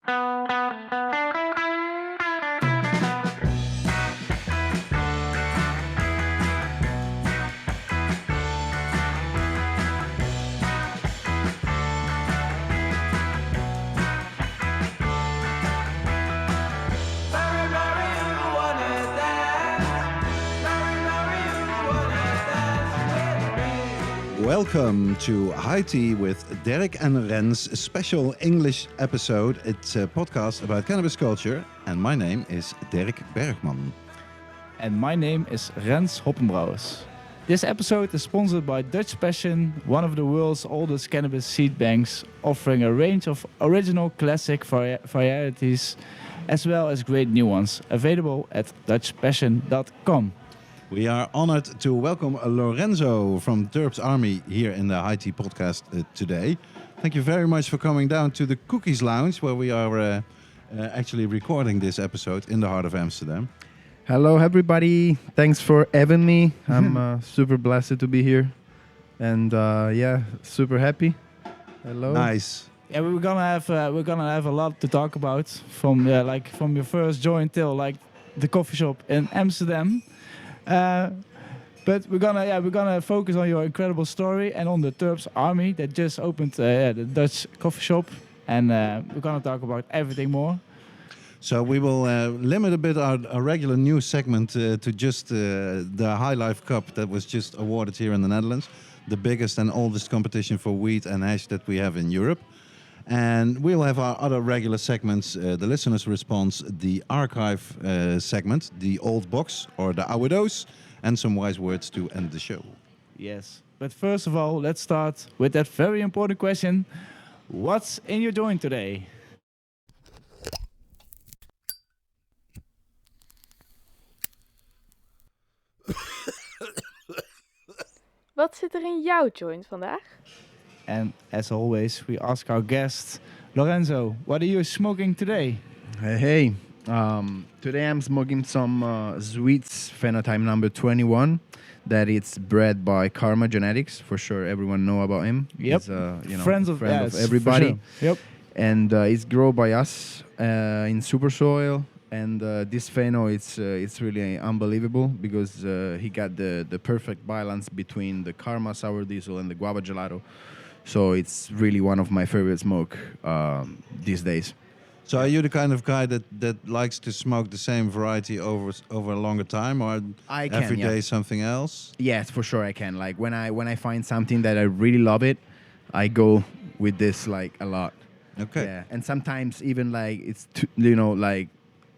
Welcome to High Tea with Derrick and Rens, a special English episode. It's a podcast about cannabis culture, and my name is Derrick Bergman. And my name is Rens Hoppenbrouwers. This episode is sponsored by Dutch Passion, one of the world's oldest cannabis seed banks, offering a range of original classic varieties as well as great new ones, available at dutchpassion.com. We are honored to welcome Lorenzo from Terps Army here in the HighTeaPotcast today. Thank you very much for coming down to the Cookies Lounge, where we are actually recording this episode in the heart of Amsterdam. Hello, everybody. Thanks for having me. I'm super blessed to be here. And super happy. Hello. Nice. Yeah, we're gonna have a lot to talk about from your first joint till like the coffee shop in Amsterdam. But we're gonna focus on your incredible story and on the Terps Army that just opened the Dutch coffee shop, and we're gonna talk about everything more. So we will limit a bit our regular news segment to just the High Life Cup that was just awarded here in the Netherlands, the biggest and oldest competition for weed and hash that we have in Europe. And we'll have our other regular segments, the listener's response, the archive segment, the old box or the Ouwe Doos, and some wise words to end the show. Yes, but first of all, let's start with that very important question. What's in your joint today? Wat zit er in jouw joint vandaag? And as always, we ask our guest, Lorenzo, what are you smoking today? Hey. Today I'm smoking some Sweets phenotype number 21. That it's bred by Karma Genetics. For sure, everyone know about him. Yep. He's friend of everybody. Sure. Yep. And it's grown by us in super soil. And this pheno, it's really unbelievable because he got the perfect balance between the Karma Sour Diesel and the Guava Gelato. So it's really one of my favorite smoke these days. So are you the kind of guy that likes to smoke the same variety over a longer time, or every day something else? Yes, for sure I can. Like when I find something that I really love it, I go with this like a lot. Okay. Yeah, and sometimes even like it's like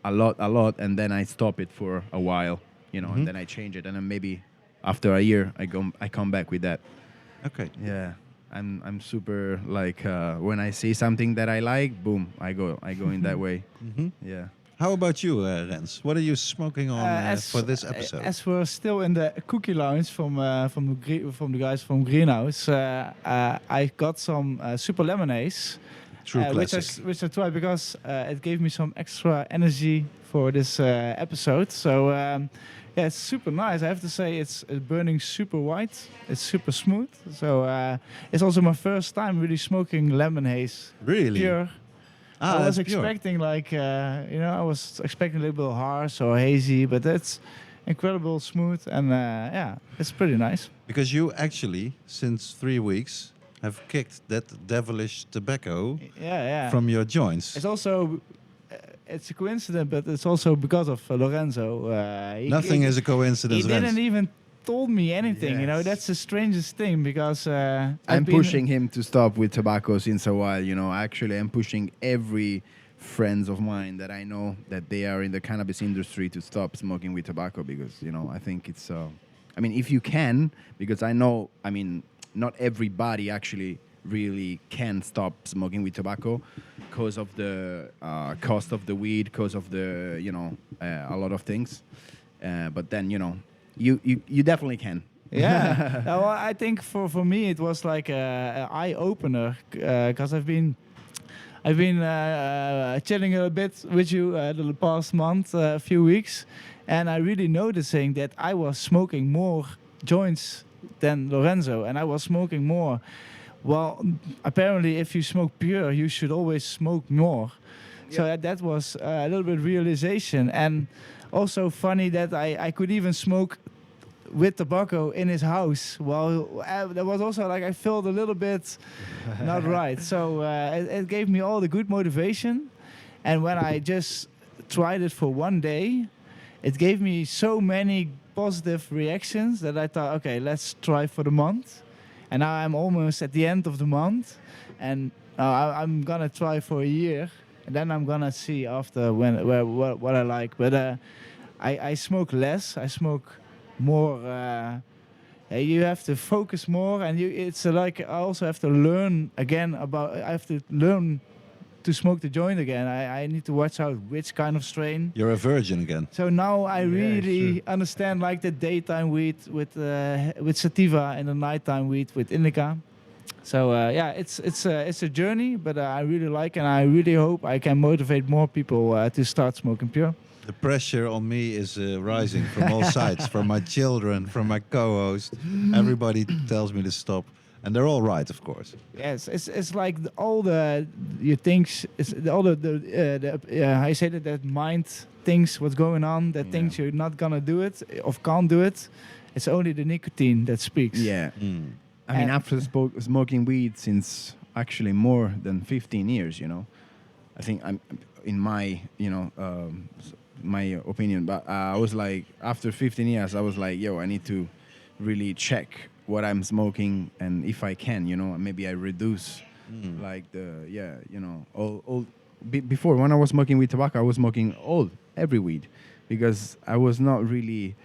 a lot, and then I stop it for a while, and then I change it, and then maybe after a year I come back with that. Okay. Yeah. I'm super like when I see something that I like, boom, I go in that way. Mm-hmm. Yeah. How about you, Rens? What are you smoking on for this episode? As we're still in the cookie lounge from the guys from Greenhouse, I got some super lemonades, which I tried because it gave me some extra energy for this episode. So. Yeah, it's super nice. I have to say, it's burning super white. It's super smooth. So it's also my first time really smoking lemon haze. Really? Pure. I was expecting I was expecting a little bit harsh or hazy, but it's incredible smooth and it's pretty nice. Because you actually, since 3 weeks, have kicked that devilish tobacco from your joints. It's also. It's a coincidence, but it's also because of Lorenzo. Nothing is a coincidence. He didn't even told me anything. Yes. That's the strangest thing because I'm pushing him to stop with tobacco since a while. Actually, I'm pushing every friends of mine that I know that they are in the cannabis industry to stop smoking with tobacco because I think it's. If you can, because I know. Not everybody actually really can stop smoking with tobacco because of the cost of the weed, because of the a lot of things. But then you definitely can. Yeah. Well, I think for me it was like an eye opener because I've been chilling a bit with you the past month, a few weeks, and I really noticing that I was smoking more joints than Lorenzo, and I was smoking more. Well, apparently, if you smoke pure, you should always smoke more. So that was a little bit realization, and also funny that I could even smoke with tobacco in his house. Well, that was also like I felt a little bit not right. So it gave me all the good motivation, and when I just tried it for one day, it gave me so many positive reactions that I thought, okay, let's try for the month. And now I'm almost at the end of the month, and I'm gonna try for a year, and then I'm gonna see after what I like. But I smoke less. I smoke more. You have to focus more, and it's like I also have to learn again about. I have to learn to smoke the joint again. I need to watch out which kind of strain. You're a virgin again. So now I really understand like the daytime weed with sativa and the nighttime weed with indica. So it's a journey, but I really like, and I really hope I can motivate more people to start smoking pure. The pressure on me is rising from all sides, from my children, from my co-host. Everybody tells me to stop. And they're all right, of course. Yes, it's like all the you things, all the how you say that mind thinks what's going on, that thinks you're not gonna do it or can't do it. It's only the nicotine that speaks. Yeah. I mean, after smoking weed since actually more than 15 years, I think I'm in my, my opinion, but I was like, after 15 years, I was like, yo, I need to really check what I'm smoking, and if I can, maybe I reduce like before when I was smoking with tobacco, I was smoking every weed, because I was not really,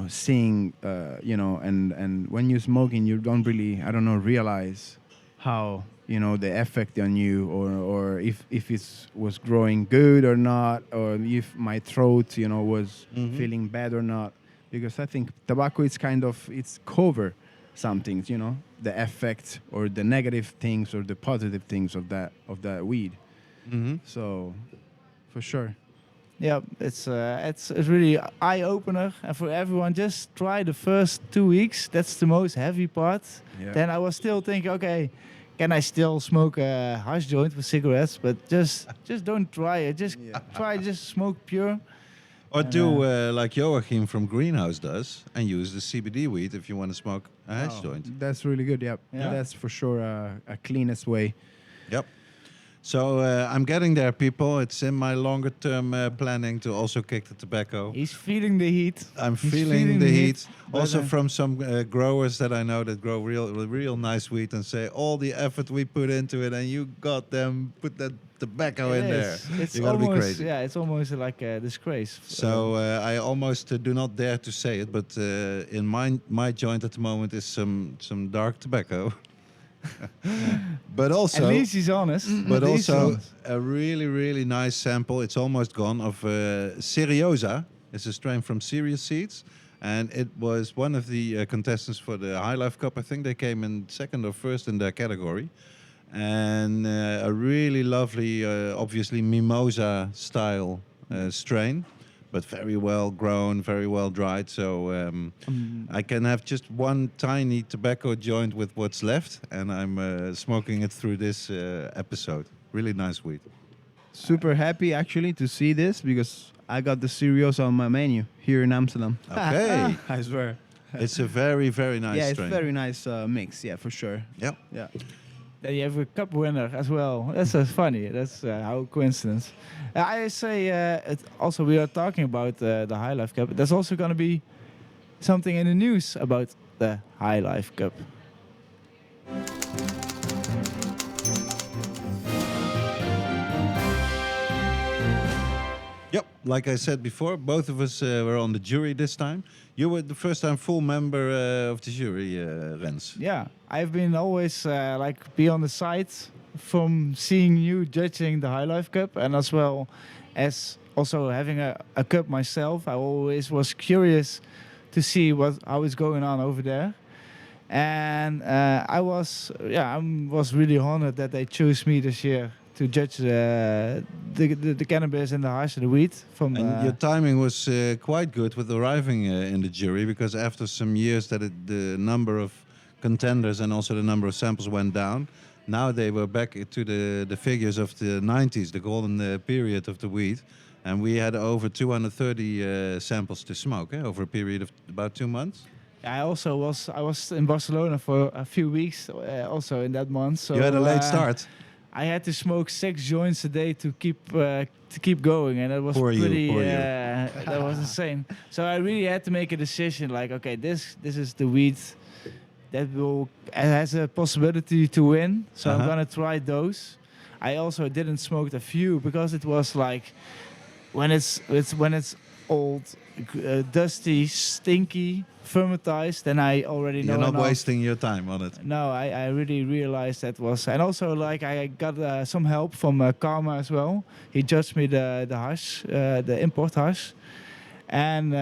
seeing, and when you're smoking, you don't really, realize how, the effect on you, or if it was growing good or not, or if my throat, was feeling bad or not, because I think tobacco is it's cover some things, the effect or the negative things or the positive things of that weed. So, for sure. Yeah, it's really eye opener, and for everyone, just try the first 2 weeks. That's the most heavy part. Yeah. Then I was still thinking, okay, can I still smoke a hash joint with cigarettes? But just don't try it. Just smoke pure. Or do like Joachim from Greenhouse does, and use the CBD weed if you want to smoke a hash joint. That's really good. Yep. Yeah, that's for sure a cleanest way. Yep. So I'm getting there, people. It's in my longer term planning to also kick the tobacco. He's feeling the heat. I'm feeling the heat. Also from some growers that I know that grow real nice weed and say all the effort we put into it, and you got them put that tobacco in there. You gotta be crazy. Yeah, it's almost like a disgrace. So I almost do not dare to say it, but in my joint at the moment is some dark tobacco. But also, at least he's honest. But also a really nice sample. It's almost gone of Seriosa. It's a strain from Serious Seeds, and it was one of the contestants for the High Life Cup. I think they came in second or first in their category, and a really lovely, obviously mimosa style strain. But very well grown, very well dried. So I can have just one tiny tobacco joint with what's left, and I'm smoking it through this episode. Really nice weed. Super happy actually to see this, because I got the Seriosa on my menu here in Amsterdam. Okay. I swear. It's a very nice strain. It's a very nice mix. Yeah, for sure. Yep. Yeah. Then you have a cup winner as well. That's funny. That's how coincidence. I say also we are talking about the High Life Cup. There's also going to be something in the news about the High Life Cup. Yep, like I said before, both of us were on the jury this time. You were the first time full member of the jury, Rens. Yeah, I've been always be on the side from seeing you judging the High Life Cup, and as well as also having a cup myself. I always was curious to see how is going on over there. And I was really honored that they chose me this year to judge the cannabis and the hash and the weed. And your timing was quite good with arriving in the jury, because after some years that the number of contenders and also the number of samples went down, Now they were back to the figures of the 90s, the golden period of the weed. And we had over 230 samples to smoke over a period of about 2 months. I was in Barcelona for a few weeks also in that month. So you had a late start. I had to smoke 6 joints a day to keep going, and it was pretty. That was insane. So I really had to make a decision. Like, okay, this is the weed that has a possibility to win. So I'm gonna try those. I also didn't smoke a few because it was like when it's old, dusty, stinky, fermentized, then I already know. You're not wasting your time on it. No, I really realized that was, and also like I got some help from Karma as well. He judged me the hash, the import hash, and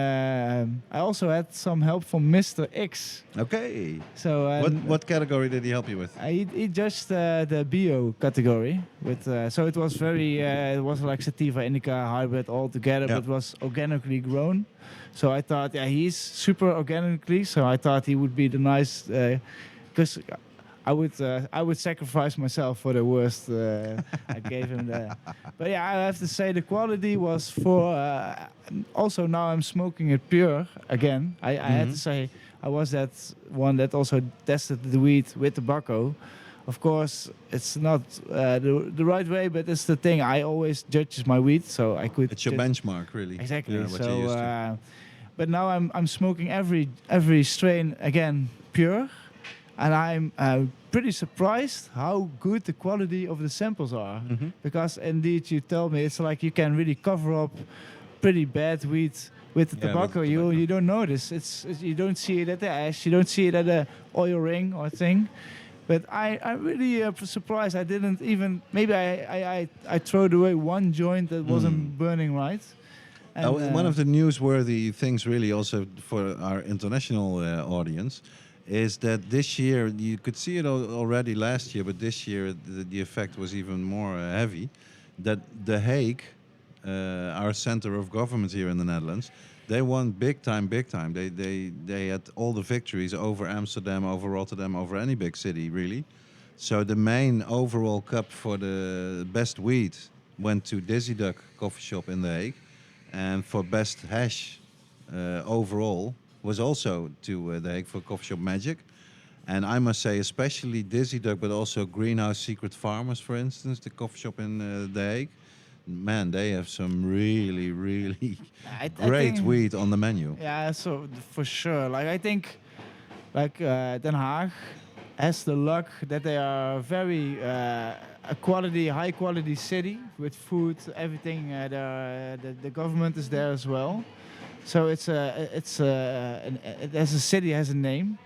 I also had some help from Mr. X. Okay. So what category did he help you with? He judged the bio category with. So it was it was like sativa indica hybrid all together, but it was organically grown. So I thought, he's super organically. So I thought he would be the nice, because I would sacrifice myself for the worst. I gave him the. But yeah, I have to say the quality was for. Also now I'm smoking it pure again. I had to say I was that one that also tested the weed with tobacco. Of course, it's not the right way, but it's the thing. I always judge my weed, so I could. It's your benchmark, really. Exactly. Yeah, what you're used to. But now I'm smoking every strain again pure, and I'm pretty surprised how good the quality of the samples are. Because indeed, you tell me it's like you can really cover up pretty bad weed with the tobacco. You don't notice. It's you don't see it at the ash. You don't see it at the oil ring or thing. But I'm really surprised. I didn't even. Maybe I threw away one joint that wasn't burning right. And, one of the newsworthy things, really, also for our international audience, is that this year you could see it already last year, but this year the effect was even more heavy. That The Hague, our center of government here in the Netherlands, they won big time. They had all the victories over Amsterdam, over Rotterdam, over any big city, really. So the main overall cup for the best weed went to Dizzy Duck coffee shop in The Hague. And for best hash overall was also to The Hague for Coffee Shop Magic. And I must say, especially Dizzy Duck, but also Greenhouse Secret Farmers, for instance, the coffee shop in The Hague. Man, they have some really, really great weed on the menu. Yeah, so for sure. Like I think, like Den Haag has the luck that they are very high quality city with food, everything. The government is there as well, so it as a city has a name,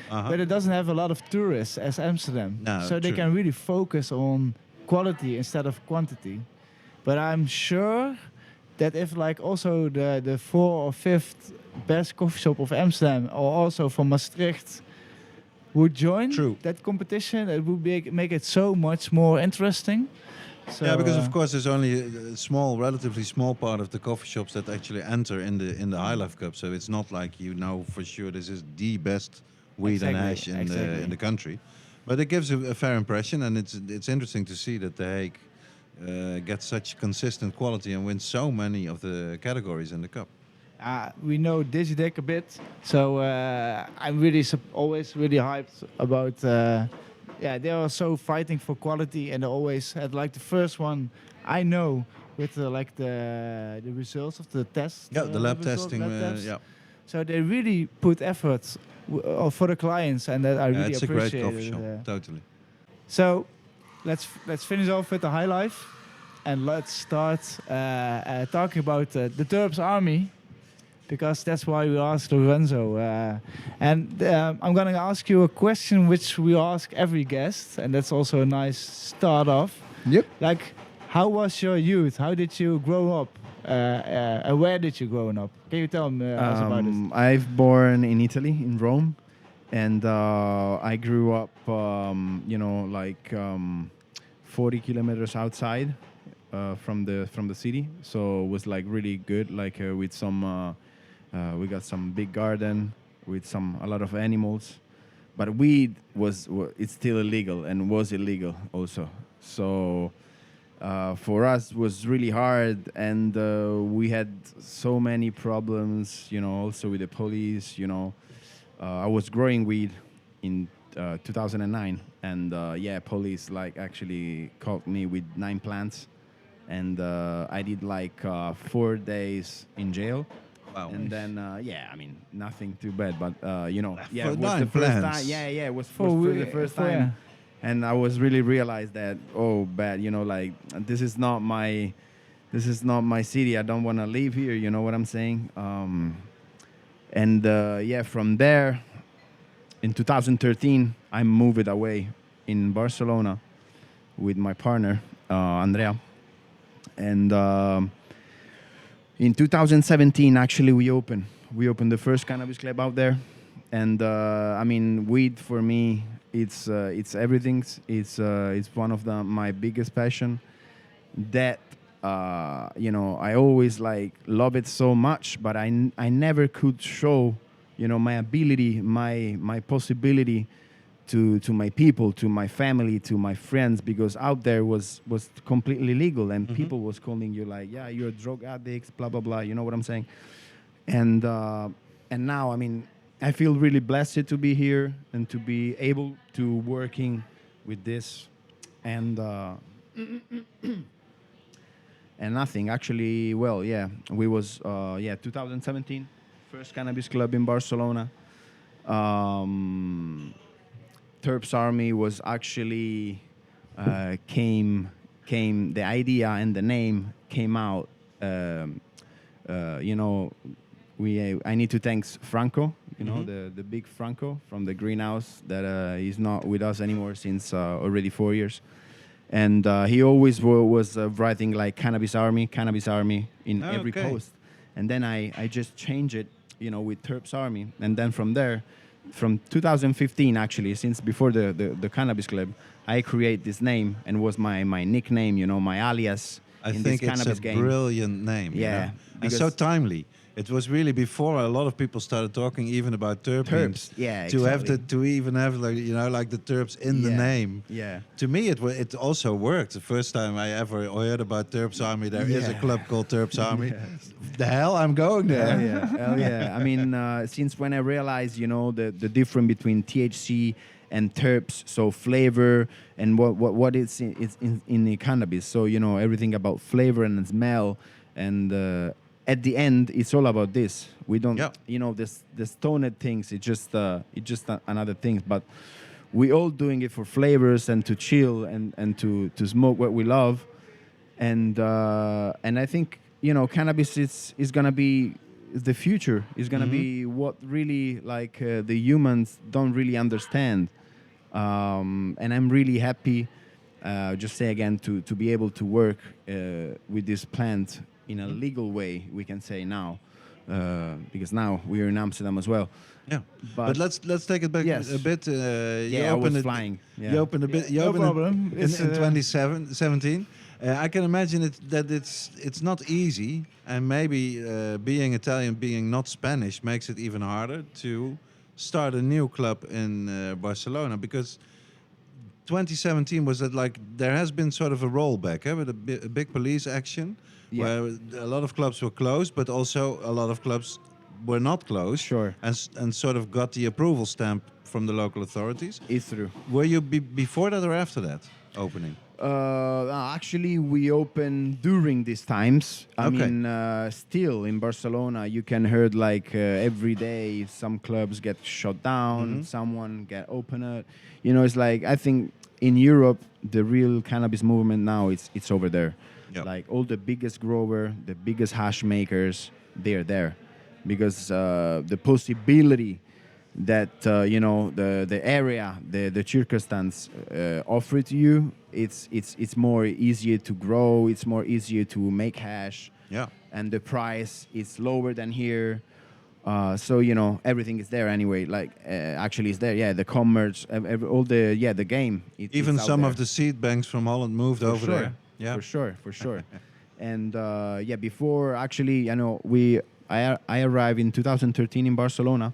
but it doesn't have a lot of tourists as Amsterdam. No, so they can really focus on quality instead of quantity. But I'm sure that if like also the 4th or 5th best coffee shop of Amsterdam or also from Maastricht would join that competition, it would make it so much more interesting. So, yeah, because of course there's only a relatively small part of the coffee shops that actually enter in the High Life Cup. So it's not like you know for sure this is the best weed and hash in the country. But it gives a fair impression, and it's interesting to see that The Hague gets such consistent quality and wins so many of the categories in the cup. We know Dizzy Duck a bit, so I'm really always really hyped about. They are so fighting for quality, and they always had like the first one I know with the results of the test. Yeah, the lab testing. Yeah. So they really put effort for the clients, and that I really it's appreciate. It's a great coffee shop, totally. So let's finish off with the High Life, and let's start talking about the Terps Army. Because that's why we asked Lorenzo. And I'm going to ask you a question which we ask every guest, and that's also a nice start off. Yep. Like, how was your youth? How did you grow up? Where did you grow up? Can you tell us about it? I've born in Italy, in Rome, and I grew up, 40 kilometers outside from the city. So it was like really good, with some. We got some big garden with a lot of animals, but weed it's still illegal and was illegal also. So for us was really hard, and we had so many problems, also with the police. I was growing weed in 2009, and police actually caught me with 9 plants, and I did 4 days in jail. Wow. And then nothing too bad, but For it was 9 the first plants. time. It was for the first time. Yeah. And I was really realized that bad, this is not my city. I don't want to live here. You know what I'm saying? From there, in 2013, I moved away in Barcelona with my partner Andrea, and in 2017, actually, we opened the first cannabis club out there, and weed for me. It's everything. It's one of my biggest passion. That I always love it so much, but I never could show my ability, my possibility to my people, to my family, to my friends, because out there was completely legal, and people was calling you you're a drug addict, blah blah blah. You know what I'm saying? And now I feel really blessed to be here and to be able to working with this, and nothing actually. Well, we was 2017 first cannabis club in Barcelona. Terps Army was actually came the idea and the name came out. I need to thank Franco, the big Franco from the greenhouse that is not with us anymore since already 4 years. And he always was writing Cannabis Army in every post. And then I just changed it, with Terps Army. And then from there, from 2015 actually, since before the Cannabis Club, I create this name and was my nickname, my alias in this cannabis game. I think it's a brilliant name. Yeah. And so timely. It was really before a lot of people started talking even about terpenes. Yeah, to exactly. to even have the terps in the name. Yeah. To me, it also worked. The first time I ever heard about Terps Army, there is a club called Terps Army. Yes. The hell, I'm going there. Hell yeah. Since when I realized, the difference between THC and terps, so flavor and what it's in the cannabis. So everything about flavor and smell, and at the end, it's all about this. We don't, the stoned things. It's just another thing. But we all doing it for flavors and to chill and to smoke what we love. And I think cannabis is gonna be the future. Is gonna be what really the humans don't really understand. And I'm really happy. Just say again to be able to work with this plant in a legal way, we can say now, because now we're in Amsterdam as well. Yeah, but let's take it back a bit. I was flying. Yeah. You opened a bit. You No opened problem. in 2017. I can imagine that it's not easy, and maybe being Italian, being not Spanish, makes it even harder to start a new club in Barcelona, because 2017 was that there has been sort of a rollback with a big police action. Yeah. Where a lot of clubs were closed, but also a lot of clubs were not closed. Sure. And sort of got the approval stamp from the local authorities. It's true. Were you before that or after that opening? Actually, we opened during these times. I mean, still in Barcelona, you can hear every day some clubs get shut down, someone get opened. It's I think in Europe, the real cannabis movement now, it's over there. Yep. All the biggest grower, the biggest hash makers, they're there, because the possibility that the area, the circumstance offer to you, it's more easier to grow, it's more easier to make hash. Yeah. And the price is lower than here. So everything is there anyway. Actually, it's there. Yeah, the commerce, all the game. Even some there. of the seed banks from Holland moved over there. Yeah, for sure. And before actually, I arrived in 2013 in Barcelona,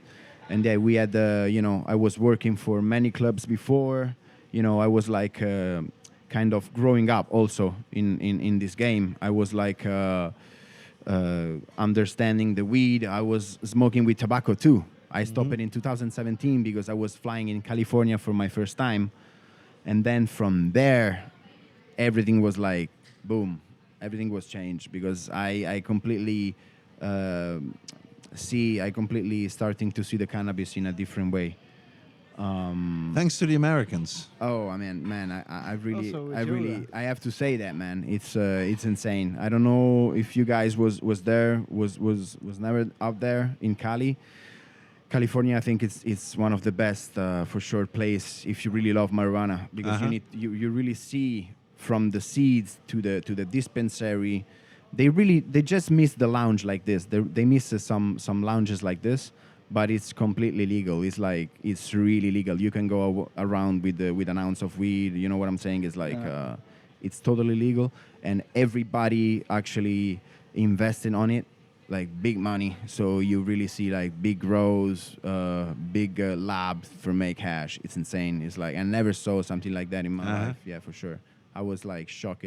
And then we had, I was working for many clubs before. I was like kind of growing up also in this game. I was like understanding the weed. I was smoking with tobacco too. I stopped it in 2017 because I was flying in California for my first time. And then from there, everything was like, boom, everything was changed because I completely starting to see the cannabis in a different way. Thanks to the Americans. Oh, I mean, man, I Also I have to say that, man, it's insane. I don't know if you guys was never out there in California. I think it's one of the best for sure place if you really love marijuana because you really see from the seeds to the dispensary. They just miss the lounge like this. They miss some lounges like this. But it's completely legal. It's really legal. You can go around with an ounce of weed. You know what I'm saying? It's like it's totally legal, and everybody actually investing on it, like big money. So you really see like big grows, big labs for make hash. It's insane. It's like I never saw something like that in my life. Yeah, for sure. I was like shocked.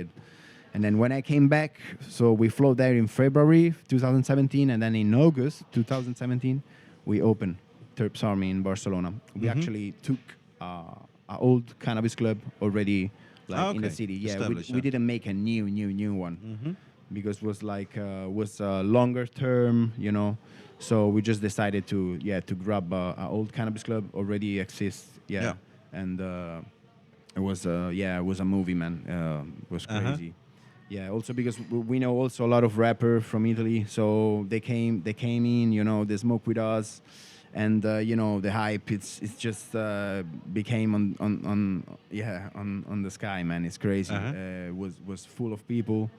And then when I came back, so we flew there in February 2017, and then in August 2017. We opened Terps Army in Barcelona. We actually took an old cannabis club already in the city. Yeah, we didn't make a new one because it was like was longer term, So we just decided to grab an old cannabis club already exists. Yeah. And it was a movie, man. It was crazy. Yeah, also because we know also a lot of rappers from Italy, so they came in, they smoke with us, and the hype it's just became on the sky, man. It's crazy. Was full of people,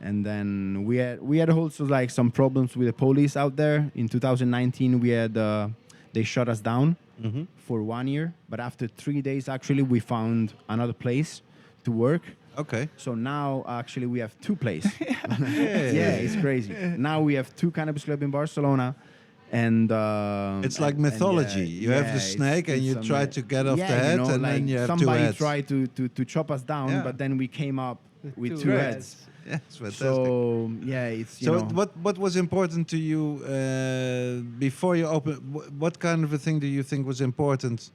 and then we had also like some problems with the police out there. In 2019, we had they shut us down for 1 year, but after 3 days, actually, we found another place to work. Okay. So now actually we have two places. Yeah, it's crazy. Now we have two cannabis club in Barcelona, and it's like mythology. You have the snake, and you try to get off the head, and then you have two heads. Somebody tried to chop us down, but then we came up with two heads. Yeah, it's fantastic. So it's what was important to you before you open? What kind of a thing do you think was important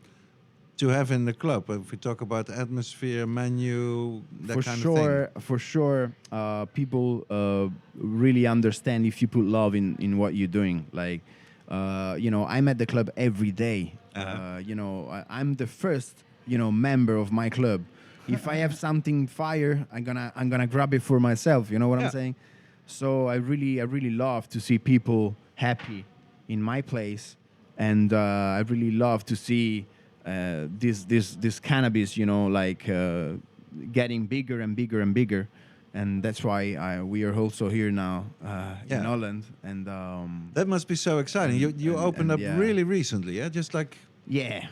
to have in the club? If we talk about atmosphere, menu, that kind of thing. For sure, people really understand if you put love in what you're doing. Like, I'm at the club every day. I'm the first, member of my club. If I have something fire, I'm gonna grab it for myself. You know what I'm saying? So I really love to see people happy in my place, and I really love to see this cannabis, getting bigger and bigger and bigger, and that's why we are also here now in Holland. And that must be so exciting. You opened up really recently, yeah? Just like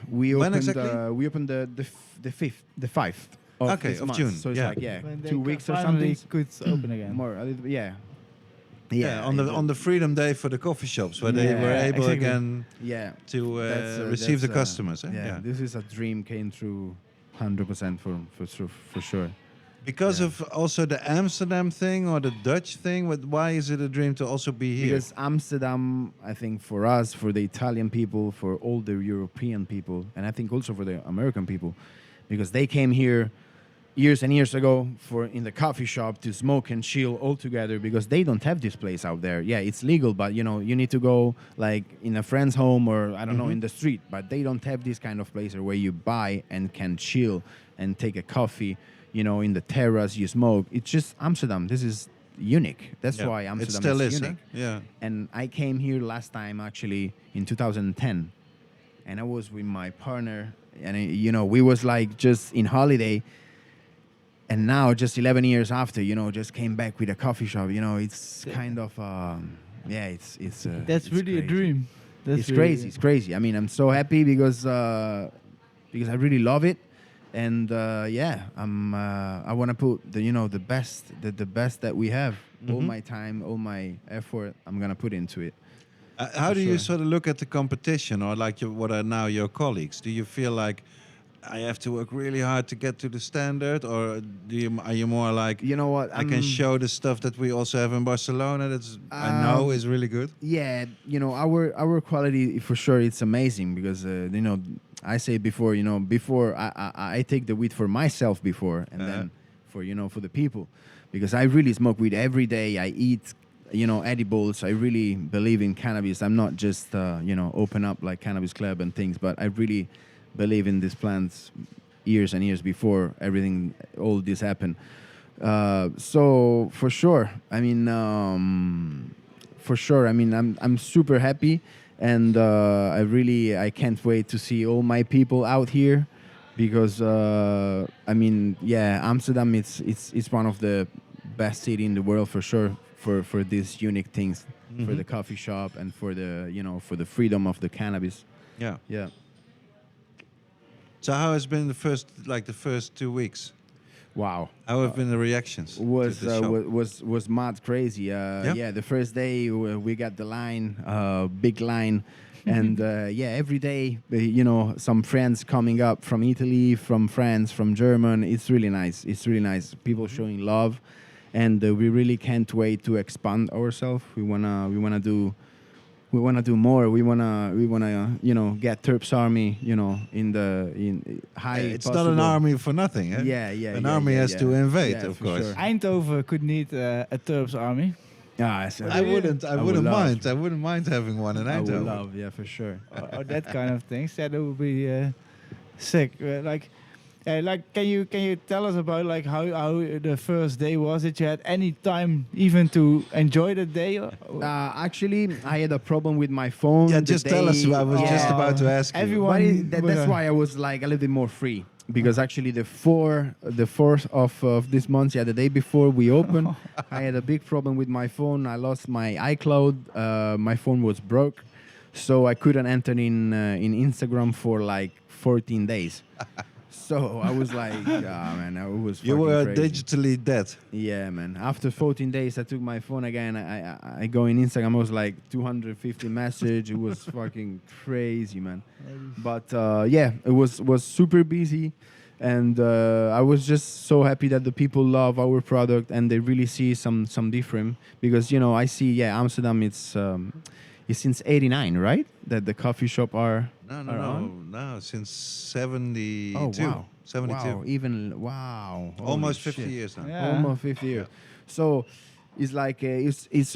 we when opened exactly? We opened the 5th of this month. June. So it's like When 2 weeks or something. Could open again. More a little bit, on the Freedom Day for the coffee shops, where they were able again to receive the customers. This is a dream came true 100% for sure. Because of also the Amsterdam thing or the Dutch thing, why is it a dream to also be here? Because Amsterdam, I think for us, for the Italian people, for all the European people, and I think also for the American people, because they came here years and years ago in the coffee shop to smoke and chill all together, because they don't have this place out there. Yeah, it's legal, but you need to go like in a friend's home or I don't know, in the street, but they don't have this kind of place where you buy and can chill and take a coffee, in the terrace, you smoke. It's just Amsterdam. This is unique. That's why Amsterdam is unique. Yeah. And I came here last time actually in 2010, and I was with my partner, and we was like just in holiday. And now, just 11 years after, just came back with a coffee shop. It's kind of, it's. That's really crazy. A dream. It's crazy. It's crazy. I mean, I'm so happy because I really love it, and I want to put the best that we have. All my time, all my effort, I'm gonna put into it. How do you sort of look at the competition, or like what are now your colleagues? Do you feel like I have to work really hard to get to the standard, or are you more like, You know what? I can show the stuff that we also have in Barcelona that's I know is really good? Yeah, our quality for sure it's amazing because I say before before I take the weed for myself before and then for the people, because I really smoke weed every day. I eat edibles. I really believe in cannabis. I'm not just open up like cannabis club and things, but I really believe in these plants years and years before all this happened. So for sure, I'm super happy, and I can't wait to see all my people out here, because Amsterdam it's one of the best city in the world for sure for these unique things, for the coffee shop and for the for the freedom of the cannabis. Yeah. So how has been the first 2 weeks? Wow. How have been the reactions? Was mad crazy. The first day we got the line, big line, and every day some friends coming up from Italy, from France, from Germany. It's really nice. People showing love, and we really can't wait to expand ourselves. We wanna do more. We wanna get Terps army, in high. It's not an army for nothing. Eh? Yeah. An army has to invade, of course. Sure. Eindhoven could need a Terps army. Yeah, I wouldn't mind. I wouldn't mind having one in Eindhoven. I would love, yeah, for sure. or that kind of things. That would be sick. Can you tell us about how the first day was? Did you had any time even to enjoy the day? Actually, I had a problem with my phone. Yeah, just tell us. I was just about to ask everyone. That's why I was like a little bit more free. Because actually the 4th of this month, the day before we opened, I had a big problem with my phone. I lost my iCloud. My phone was broke, so I couldn't enter in Instagram for like 14 days. So I was like, man, I was. You were crazy. Digitally dead. Yeah, man. After 14 days, I took my phone again. I go in Instagram. I was like 250 message. It was fucking crazy, man. But it was super busy, and I was just so happy that the people love our product and they really see some different. Because I see Amsterdam. It's since '89, right? That the coffee shop are. No, since 72. Oh, wow. 72. Wow. Almost Holy 50 shit. years now. Yeah. Almost 50 years. So it's like it's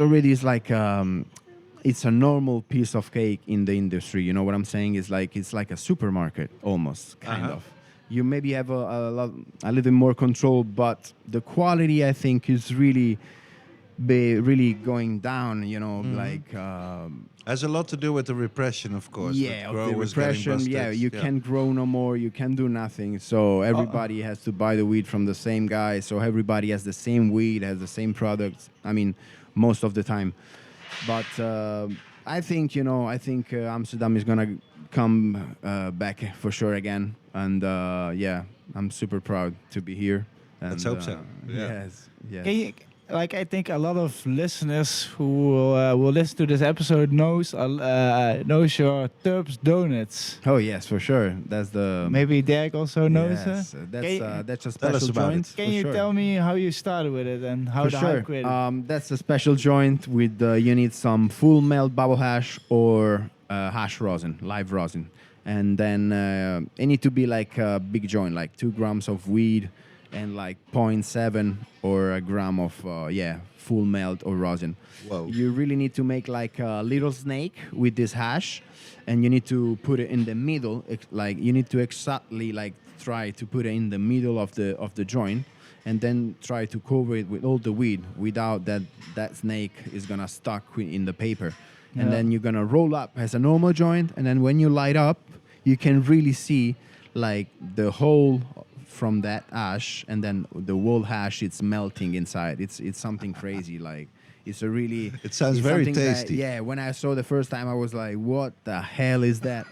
a normal piece of cake in the industry. You know what I'm saying? It's like a supermarket almost, kind of. You maybe have a little bit more control, but the quality I think is really going down. Has a lot to do with the repression, of course. Yeah, the repression. Yeah, you can't grow no more. You can do nothing. So everybody has to buy the weed from the same guy. So everybody has the same weed, has the same products. I mean, most of the time. But I think Amsterdam is gonna come back for sure again. And I'm super proud to be here. And, let's hope so. Yes. I think a lot of listeners who will listen to this episode knows your Terps donuts. Oh yes, for sure. That's the maybe Derrick also knows. Yes, that's a special joint. Can you tell me how you started with it and how the hype created? That's a special joint with you need some full melt bubble hash or hash rosin, live rosin, and then it need to be like a big joint, like 2 grams of weed. And like 0.7 or a gram of full melt or rosin. Whoa. You really need to make like a little snake with this hash, and you need to put it in the middle. You need to exactly try to put it in the middle of the joint, and then try to cover it with all the weed without that snake is gonna stuck in the paper. Yeah. And then you're gonna roll up as a normal joint, and then when you light up, you can really see like the whole from that ash, and then the whole hash it's melting inside. It's something crazy. Like it's a really. It sounds very tasty. When I saw the first time, I was like, "What the hell is that?"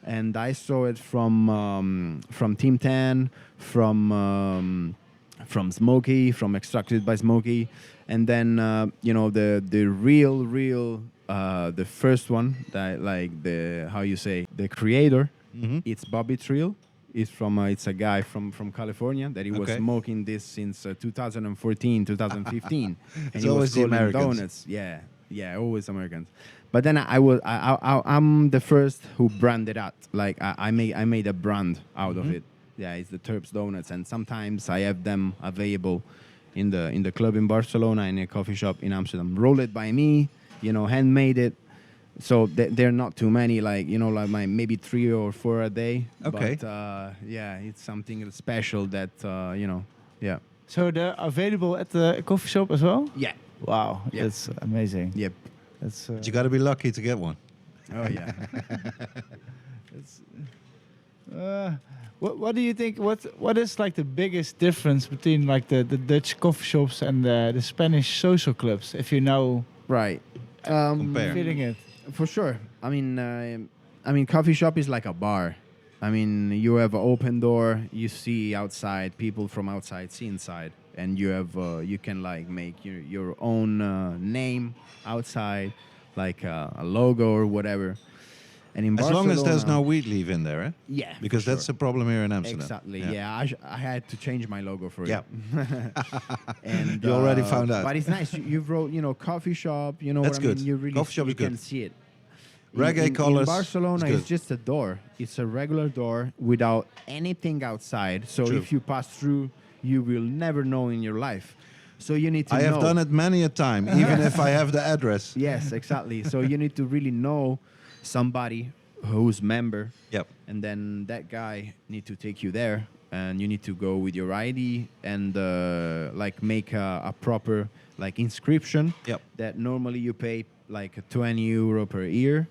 And I saw it from Team 10, from Smokey, from Extracted by Smokey, and then the real the first one, that like the creator, it's Bobby Trill. It's a guy from California that he was smoking this since 2014, 2015, and he always was the calling Americans. donuts. Yeah, always Americans. But then I'm the first who branded out. Like I made a brand out of it. Yeah, it's the Terps donuts, and sometimes I have them available in the club in Barcelona, in a coffee shop in Amsterdam. Roll it by me, handmade it. So they're not too many, like maybe 3 or 4 a day. Okay. But it's something special that yeah. So they're available at the coffee shop as well? Yeah. Wow, Yeah. that's amazing. Yep. That's But you got to be lucky to get one. Oh yeah. What do you think? What is like the biggest difference between like the Dutch coffee shops and the Spanish social clubs? If you know, Right. Compare. feeling it. For sure. I mean, coffee shop is like a bar. I mean, you have an open door. You see outside, people from outside see inside, and you can like make your own name outside, like a logo or whatever. And in As long as there's Barcelona- no weed leaf in there, eh? Yeah, Because for that's sure. a problem here in Amsterdam. Exactly. Yeah, I had to change my logo for Yeah. it. And You already found out. But it's nice. You wrote, coffee shop. You know That's what I mean. good. You really Coffee shop you is good. can see it. Reggae in colours Barcelona, is it's just a door. It's a regular door without anything outside. So True. if you pass through, you will never know in your life. So you need to I know. have done it many a time, even if I have the address. Yes, exactly. So you need to really know somebody who's member. Yep. And then that guy need to take you there, and you need to go with your ID and like make a proper like inscription. Yep. That normally you pay like €20 per year,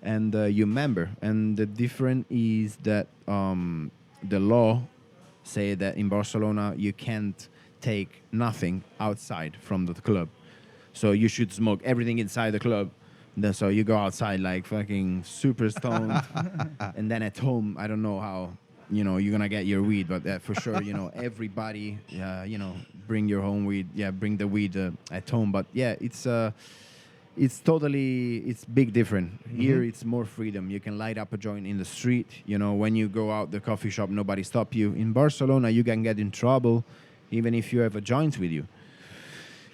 and you member. And the difference is that the law say that in Barcelona you can't take nothing outside from the club, so you should smoke everything inside the club. So you go outside like fucking super stoned, and then at home, I don't know how you're gonna get your weed, but for sure, everybody, bring your home weed. Yeah, bring the weed at home. But yeah, it's big different. Here, it's more freedom. You can light up a joint in the street. When you go out the coffee shop, nobody stop you. In Barcelona, you can get in trouble, even if you have a joint with you.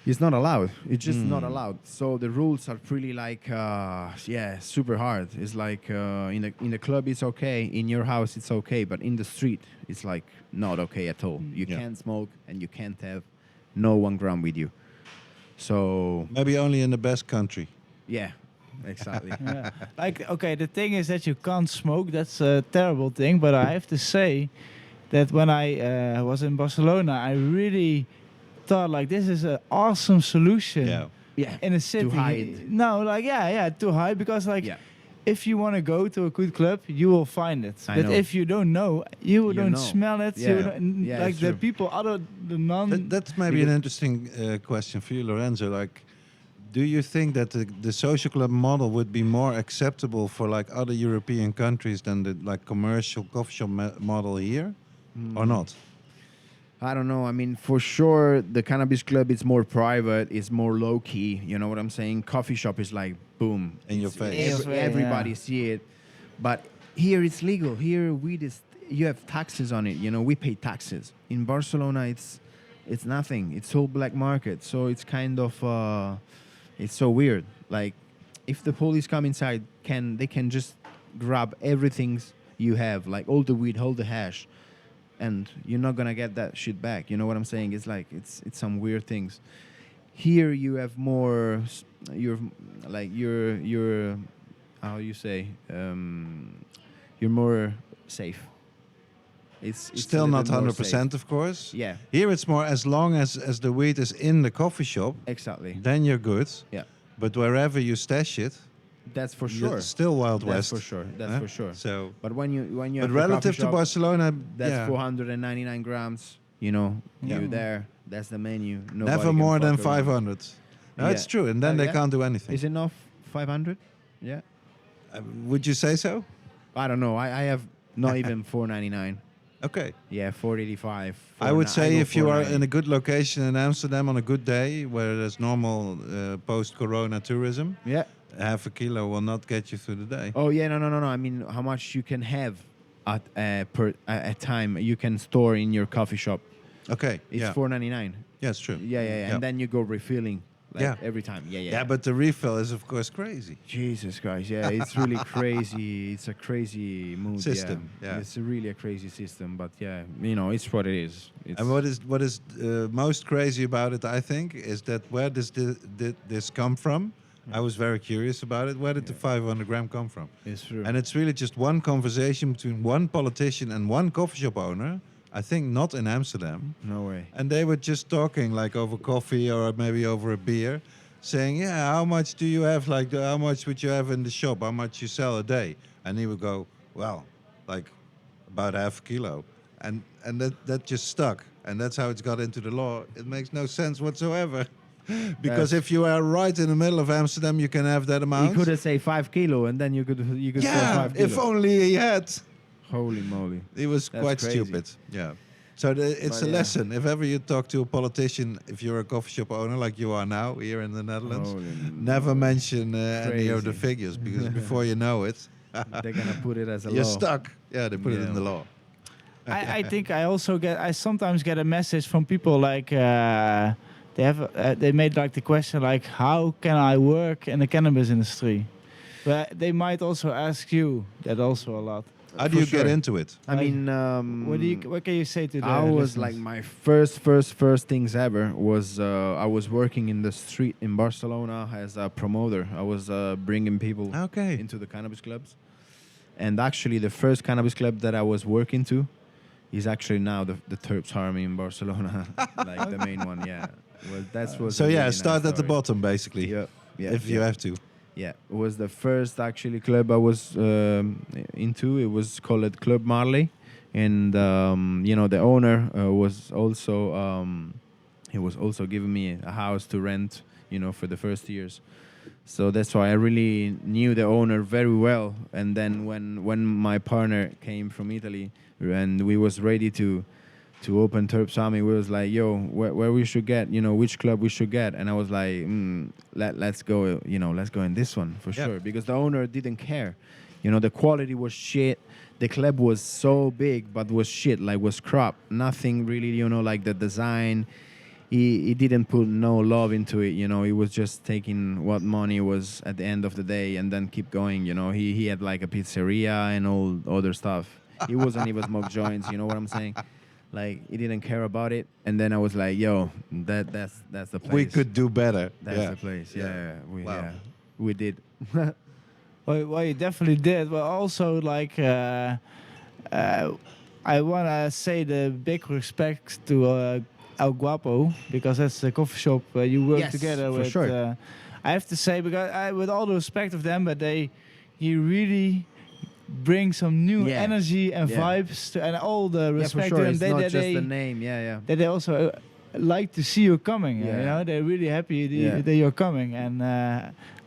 It's not allowed. It's just not allowed. So the rules are pretty like, super hard. It's like in the club it's okay, in your house it's okay, but in the street it's like not okay at all. You can't smoke, and you can't have no 1 gram with you. So Maybe only in the best country. yeah, exactly. Yeah. Like, okay, the thing is that you can't smoke. That's a terrible thing. But I have to say that when I was in Barcelona, I really thought like this is an awesome solution. Yeah, In a city. to hide. No, like to hide, because like Yeah. if you want to go to a good club, you will find it. I But know. if you don't know, you don't know. smell it. Yeah. You don't, Yeah, like it's the true. people other than non. That's maybe an interesting question for you, Lorenzo. Like, do you think that the social club model would be more acceptable for like other European countries than the like commercial coffee shop model here, or not? I don't know. I mean, for sure, the cannabis club is more private. It's more low key. You know what I'm saying? Coffee shop is like boom In your It's- face. In your face, everybody yeah. see it, but here it's legal. Here weed is. You have taxes on it. We pay taxes. In Barcelona, it's nothing. It's all black market. So it's kind of it's so weird. Like if the police come inside, they can just grab everything you have, like all the weed, all the hash. And you're not gonna get that shit back. You know what I'm saying? It's like it's some weird things. Here you have more. You're how you say? You're more safe. It's Still a not little more 100%, of course. safe. Yeah, Here it's more as long as the weed is in the coffee shop, exactly. then you're good. Yeah, But wherever you stash it, that's for you're sure. still Wild That's West. for sure. That's huh? for sure. So, But when you but have the relative coffee to shop, Barcelona, that's yeah, 499 grams. Yeah. You there. That's the menu. Nobody never can more than fuck around. 500. No, Yeah. it's true, and then they Yeah. can't do anything. Is enough 500? Yeah. Would you say so? I don't know. I have not even 499. Okay. Yeah, 485. I would say go if you are 490. in a good location in Amsterdam on a good day where there's normal post-corona tourism, Yeah. half a kilo will not get you through the day. Oh yeah, no. I mean, how much you can have at per a time you can store in your coffee shop. Okay. It's yeah. $4.99. Yeah, it's true. Yeah. And then you go refilling every time. Yeah. Yeah, but the refill is of course crazy. Jesus Christ, yeah, it's really crazy. It's a crazy mood. System, yeah. It's really a crazy system, but yeah, you know, it's what it is. It's And what is most crazy about it, I think, is that where does this come from? I was very curious about it. Where did the 500 gram come from? It's true. And it's really just one conversation between one politician and one coffee shop owner. I think not in Amsterdam. No way. And they were just talking like over coffee or maybe over a beer, saying, yeah, how much do you have? Like, how much would you have in the shop? How much you sell a day? And he would go, well, like about half a kilo. And that just stuck. And that's how it's got into the law. It makes no sense whatsoever. Because if you are right in the middle of Amsterdam, you can have that amount. He could have said 5 kilo, and then you could sell 5 kilo. If only he had. Holy moly! He was That's quite crazy. stupid. Yeah. So it's a lesson. If ever you talk to a politician, if you're a coffee shop owner like you are now here in the Netherlands, never mention any of the Crazy. figures because before you know it, They're gonna put it as a you're law. stuck. Yeah, they put it in the law. I think I sometimes get a message from people like they made like the question like, how can I work in the cannabis industry? But they might also ask you that also a lot. How do you get into it? I mean, What can you say to the I was listeners? like my first things ever was I was working in the street in Barcelona as a promoter. I was bringing people Okay. into the cannabis clubs, and actually the first cannabis club that I was working to is actually now the Terps Army in Barcelona, like the main one. Yeah, well, was So a yeah, really start nice at the story. bottom basically. Yeah, If you have to. Yeah, it was the first actually club I was into. It was called Club Marley, and you know, the owner was also he was also giving me a house to rent, you know, for the first years. So that's why I really knew the owner very well. And then when my partner came from Italy and we was ready to open Terps Army, we was like, yo, where we should get, you know, which club we should get. And I was like, let's go, you know, let's go in this one for sure. Because the owner didn't care. You know, the quality was shit. The club was so big, but was shit, like was crap. Nothing really, you know, like the design. He didn't put no love into it, you know. He was just taking what money was at the end of the day and then keep going, you know. He had like a pizzeria and all other stuff. He wasn't even smoke joints, you know what I'm saying? Like, he didn't care about it. And then I was like, yo, that's the place. We could do better. That's the place. Yeah. We did. Well, you definitely did. But also, like, I want to say the big respect to El Guapo, because that's the coffee shop you work together for with. sure. I have to say, because with all the respect of them, but you really bring some new energy and vibes to, and all the respect for to sure. them. It's not just the name. That they also like to see you coming. Yeah. You know, they're really happy that you're coming, and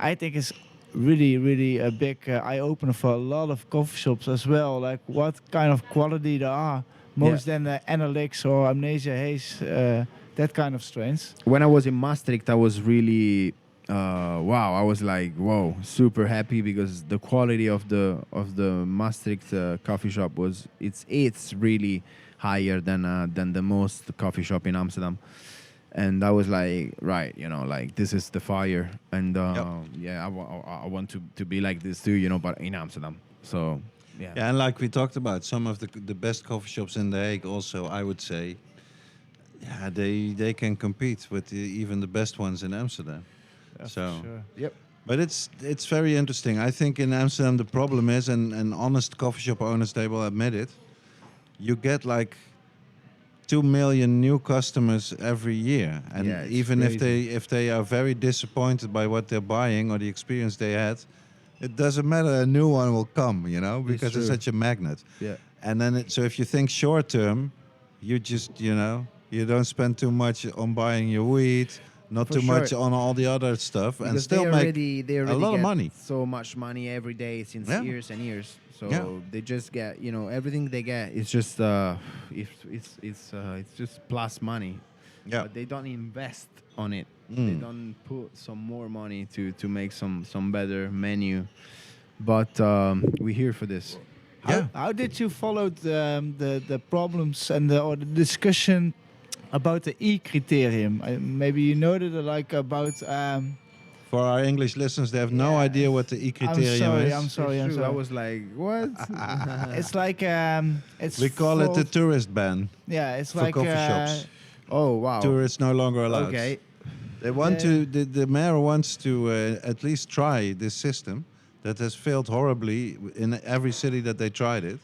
I think it's really a big eye opener for a lot of coffee shops as well. Like what kind of quality there are, most than Analyx or Amnesia Haze, that kind of strains. When I was in Maastricht, I was really wow. I was like, whoa, super happy because the quality of the Maastricht coffee shop was it's really higher than the most coffee shop in Amsterdam. And I was like, right, you know, like this is the fire, and I want to be like this too, you know, but in Amsterdam. So yeah, and like we talked about, some of the best coffee shops in The Hague also, I would say, they can compete with even the best ones in Amsterdam. Yeah, so for sure. Yep. But it's very interesting. I think in Amsterdam the problem is, and honest coffee shop owners, they will admit it, you get like 2 million new customers every year, and even crazy. if they are very disappointed by what they're buying or the experience they had, it doesn't matter, a new one will come, you know, because it's such a magnet. Yeah. And then so if you think short term, you just, you know, you don't spend too much on buying your weed, not For too sure. much on all the other stuff, and Because still they make already a lot of get money. so much money every day since years and years. So they just get, you know, everything they get is just it's just plus money. Yeah. But they don't invest on it. They don't put some more money to make some better menu. But we're here for this. How did you follow the problems and or the discussion about the criterium? Maybe you noted like about. For our English listeners, they have no idea what the criterium is. I'm sorry. I was like, what? It's like it's. We call it the tourist ban. Yeah, it's for like coffee shops. Oh wow! Tourists no longer allowed. Okay. They want to. The mayor wants to at least try this system that has failed horribly in every city that they tried it.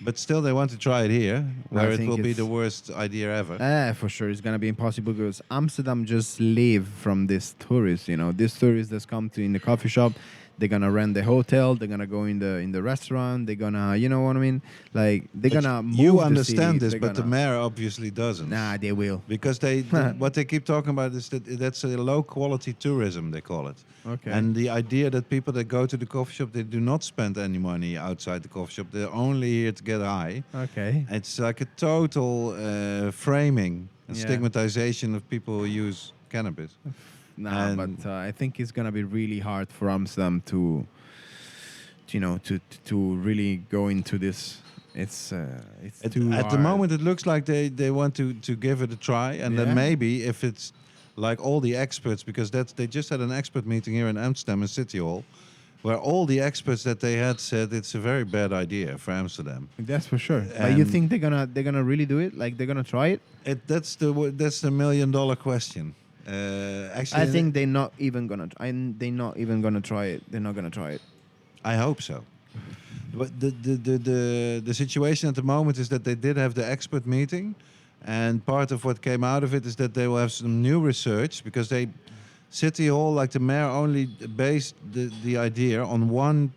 But still, they want to try it here, where it will be the worst idea ever. For sure, it's gonna be impossible because Amsterdam just live from this tourists. You know, these tourists that come to in the coffee shop, they're gonna rent the hotel, they're gonna go in the restaurant, they're gonna, you know what I mean? Like they're gonna move. You the understand city. this, but the mayor obviously doesn't. Nah, they will. Because what they keep talking about is that's a low quality tourism, they call it. Okay. And the idea that people that go to the coffee shop, they do not spend any money outside the coffee shop. They're only here to get high. Okay. It's like a total framing and stigmatization of people who use cannabis. Nah, but I think it's gonna be really hard for Amsterdam to really go into this. It's too at hard. the moment. It looks like they want to give it a try, and then maybe if it's like all the experts, because they just had an expert meeting here in Amsterdam in City Hall, where all the experts that they had said it's a very bad idea for Amsterdam. That's for sure. But you think they're gonna really do it? Like they're gonna try it? That's the $1 million question. Actually, I think they're not even gonna try it. They're not gonna try it. I hope so. But the situation at the moment is that they did have the expert meeting, and part of what came out of it is that they will have some new research, because City Hall, like the mayor, only based the idea on one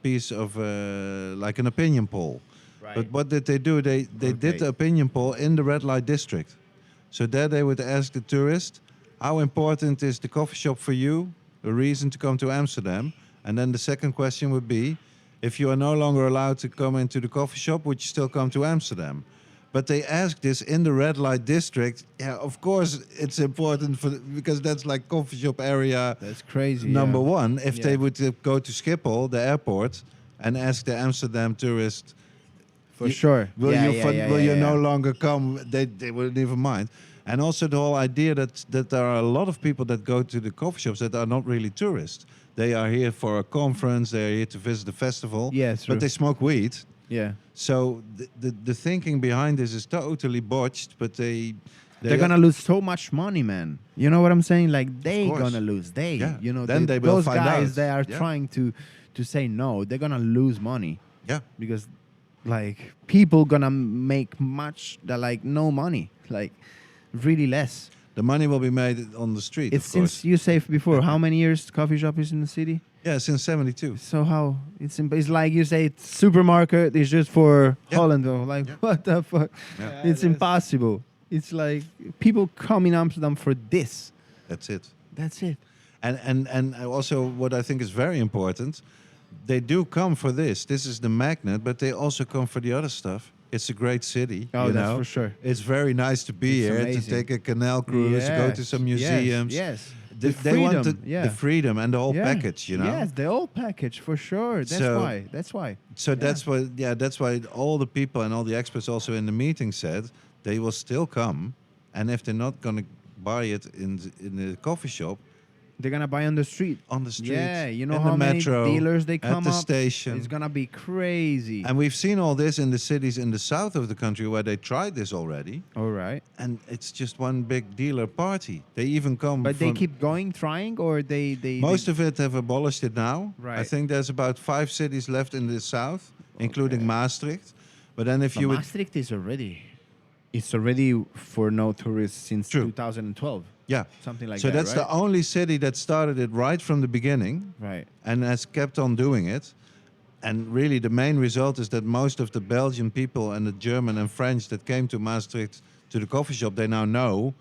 piece of like an opinion poll. Right. But what did they do? They did the opinion poll in the red light district. So there they would ask the tourist, how important is the coffee shop for you, a reason to come to Amsterdam? And then the second question would be, if you are no longer allowed to come into the coffee shop, would you still come to Amsterdam? But they asked this in the red light district. Yeah, of course it's important because that's like coffee shop area. That's crazy. Number one, if they would go to Schiphol, the airport, and ask the Amsterdam tourist, for sure, will you no longer come? They wouldn't even mind. And also the whole idea that there are a lot of people that go to the coffee shops that are not really tourists. They are here for a conference. They are here to visit the festival. Yes, but they smoke weed. Yeah. So the thinking behind this is totally botched. But they're gonna lose so much money, man. You know what I'm saying? Like they're gonna lose. You know, then they will those find guys out. they are trying to say no. They're gonna lose money. Yeah. Because like people gonna make no money, like really less. The money will be made on the street. It's of course. since you say before, how many years coffee shop is in the city? Yeah, since 72. So how it's like you say supermarket is just for Holland. Or like what the fuck? Yeah. It's impossible. It's like people come in Amsterdam for this. That's it. That's it. And also what I think is very important, they do come for this. This is the magnet, but they also come for the other stuff. It's a great city. Oh, you that's know? for sure. It's very nice to be here, amazing. to take a canal cruise, go to some museums. Yes. They want the freedom and the whole package, you know. Yes, the whole package for sure. That's why. So that's why all the people and all the experts also in the meeting said they will still come, and if they're not going to buy it in the coffee shop, they're gonna buy on the street. Yeah, you know how many dealers they come at the up? station. It's gonna be crazy. And we've seen all this in the cities in the south of the country where they tried this already. All right. And it's just one big dealer party. They even come. But they keep trying, or they. Most of it have abolished it now. Right. I think there's about 5 cities left in the south, including Maastricht. But then if you Maastricht is already. It's already for no tourists since 2012. Yeah. Something like that. So that's the only city that started it right from the beginning. Right. And has kept on doing it. And really the main result is that most of the Belgian people and the German and French that came to Maastricht to the coffee shop, they now know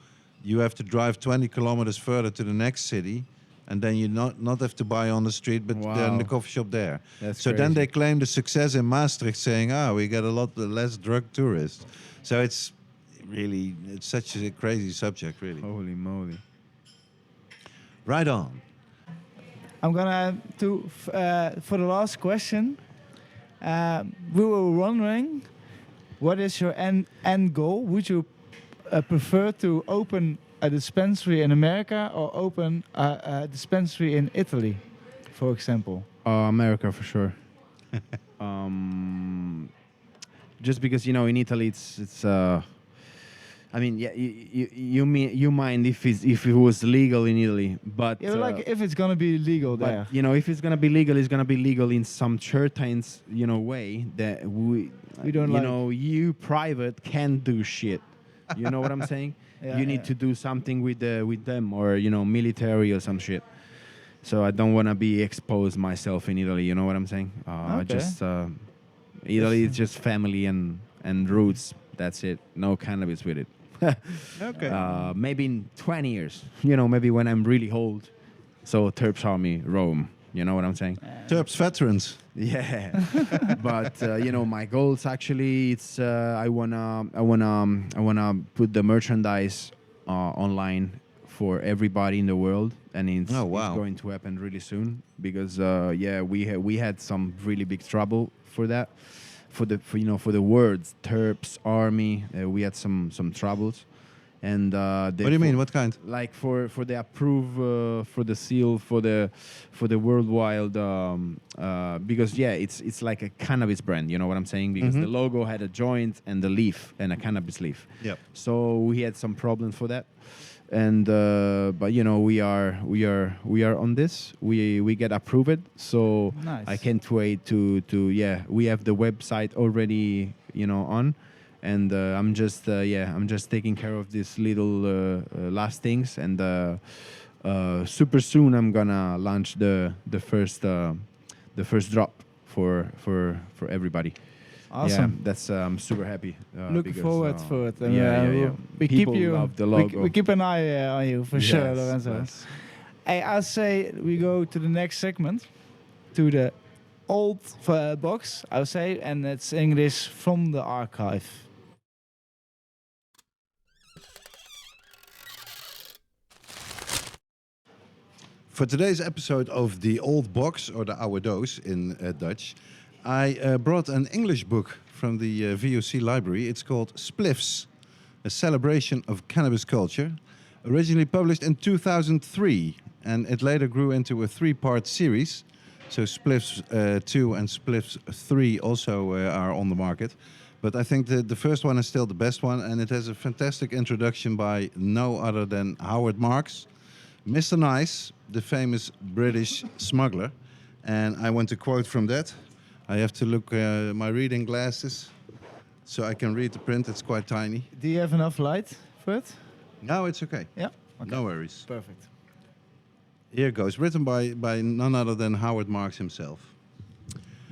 you have to drive 20 kilometers further to the next city. And then you not have to buy on the street, but they're in the coffee shop there. That's so crazy. then they claim the success in Maastricht, saying, we get a lot less drug tourists. So it's such a crazy subject, really. Holy moly. Right on. I'm gonna for the last question. We were wondering, what is your end goal? Would you prefer to open a dispensary in America or open a dispensary in Italy, for example? America for sure. Just because in Italy it's I mean, yeah, you mind if it was legal in Italy, but Yeah, like if it's gonna be legal there. But if it's gonna be legal, it's gonna be legal in some certain way that we don't like. You private can't do shit. You know what I'm saying? Yeah, you need to do something with them or military or some shit. So I don't want to be exposed myself in Italy. You know what I'm saying? Okay. Italy is just family and roots. That's it. No cannabis with it. Okay. Maybe in 20 years. Maybe when I'm really old. So Terps Army, Rome. You know what I'm saying? Terps veterans. Yeah. But my goals actually it's I wanna put the merchandise online for everybody in the world, and it's going to happen really soon because we had some really big trouble for that. For the words Terps Army, we had some troubles, and what do you mean? What kind? Like for the approve for the seal for the worldwide because it's like a cannabis brand. You know what I'm saying? Because the logo had a joint and the leaf and a cannabis leaf. Yep. So we had some problems for that. And but we are on this. We get approved, so nice. I can't wait to we have the website already on, and I'm just taking care of these little last things, and super soon I'm gonna launch the first drop for everybody. Awesome. Yeah, that's I'm super happy. Looking forward for it. And, we People keep you. love the logo. We keep an eye on you for sure, Lorenzo. Yes. Hey, I say we go to the next segment, to the old box. I would say, and it's English from the archive. For today's episode of the Old Box, or the Ouwe Doos in Dutch, I brought an English book from the VOC library. It's called Spliffs, a celebration of cannabis culture, originally published in 2003, and it later grew into a 3-part series. So Spliffs 2 and Spliffs 3 also are on the market. But I think the first one is still the best one, and it has a fantastic introduction by no other than Howard Marks, Mr. Nice, the famous British smuggler. And I want to quote from that. I have to look my reading glasses so I can read the print. It's quite tiny. Do you have enough light for it? No, it's okay. Yeah. Okay. No worries. Perfect. Here it goes. Written by none other than Howard Marks himself.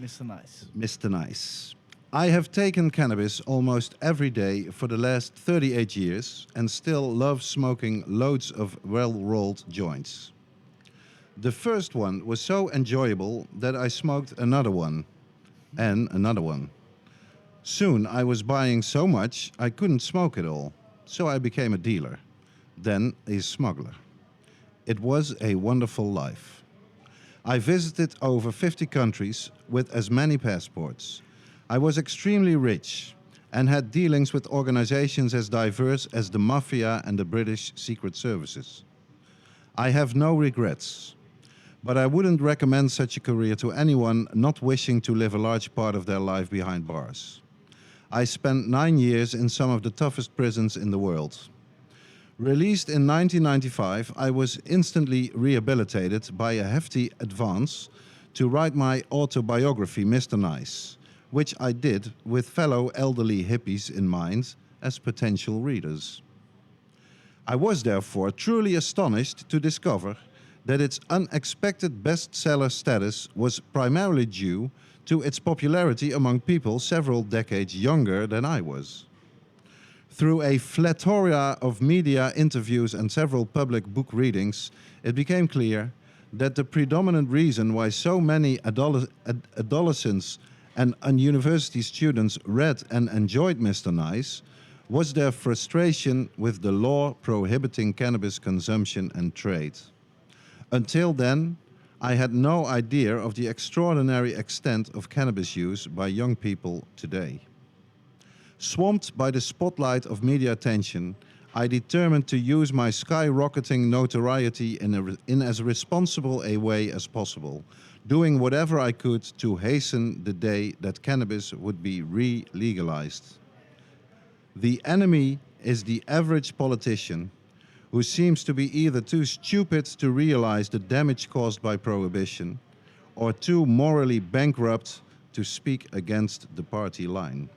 Mr. Nice. Mr. Nice. I have taken cannabis almost every day for the last 38 years and still love smoking loads of well-rolled joints. The first one was so enjoyable that I smoked another one. And another one. Soon I was buying so much I couldn't smoke it all, so I became a dealer, then a smuggler. It was a wonderful life. I visited over 50 countries with as many passports. I was extremely rich and had dealings with organizations as diverse as the Mafia and the British Secret Services. I have no regrets. But I wouldn't recommend such a career to anyone not wishing to live a large part of their life behind bars. I spent 9 years in some of the toughest prisons in the world. Released in 1995, I was instantly rehabilitated by a hefty advance to write my autobiography, Mr. Nice, which I did with fellow elderly hippies in mind as potential readers. I was therefore truly astonished to discover that its unexpected bestseller status was primarily due to its popularity among people several decades younger than I was. Through a plethora of media interviews and several public book readings, it became clear that the predominant reason why so many adolescents and university students read and enjoyed Mr. Nice was their frustration with the law prohibiting cannabis consumption and trade. Until then, I had no idea of the extraordinary extent of cannabis use by young people today. Swamped by the spotlight of media attention, I determined to use my skyrocketing notoriety in as responsible a way as possible, doing whatever I could to hasten the day that cannabis would be re-legalized. The enemy is the average politician who seems to be either too stupid to realize the damage caused by prohibition or too morally bankrupt to speak against the party line.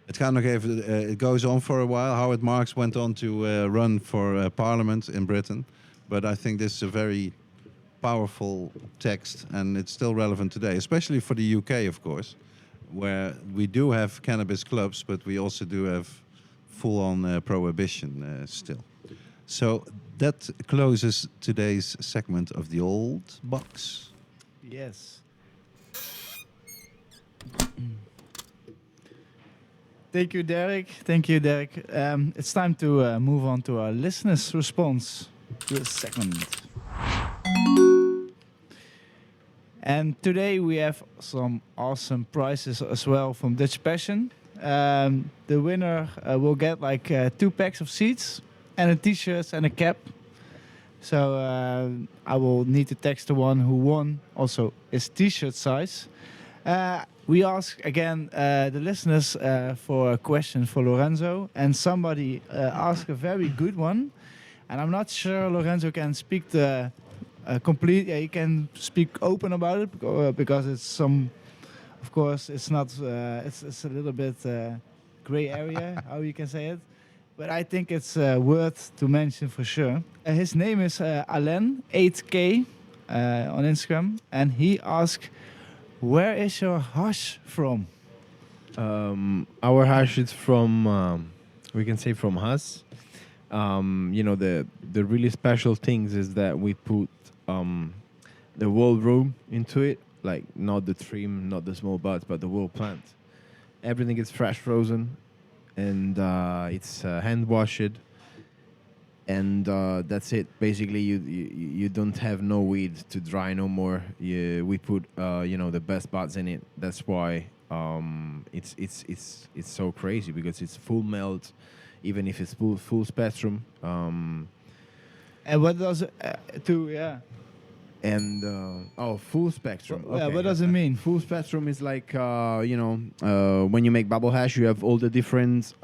Het gaat nog even, it goes on for a while. Howard Marks went on to run for parliament in Britain, but I think this is a very powerful text and it's still relevant today, especially for the UK, of course, where we do have cannabis clubs, but we also do have full-on prohibition still. So that closes today's segment of the old box. Yes. Thank you, Derrick. Thank you, Derrick. It's time to move on to our listeners' response to this segment. And today we have some awesome prizes as well from Dutch Passion. The winner will get like 2 packs of seeds and a t-shirt and a cap. So I will need to text the one who won also his t-shirt size. We ask again the listeners for a question for Lorenzo, and somebody asked a very good one. And I'm not sure Lorenzo can speak the complete. He can speak open about it because it's some. Of course, it's not. It's a little bit gray area, how you can say it. But I think it's worth to mention for sure. His name is Alain 8K on Instagram, and he asked, "Where is your hash from?" Our hash is from, we can say from us. The really special things is that we put the whole room into it, like not the trim, not the small buds, but the whole plant. Everything is fresh frozen, and it's hand washed, and that's it. Basically, you don't have no weed to dry no more. We put the best buds in it. That's why it's so crazy, because it's full melt, even if it's full spectrum. And what does it And full spectrum. Yeah, what does it mean? Full spectrum is like when you make bubble hash, you have all the different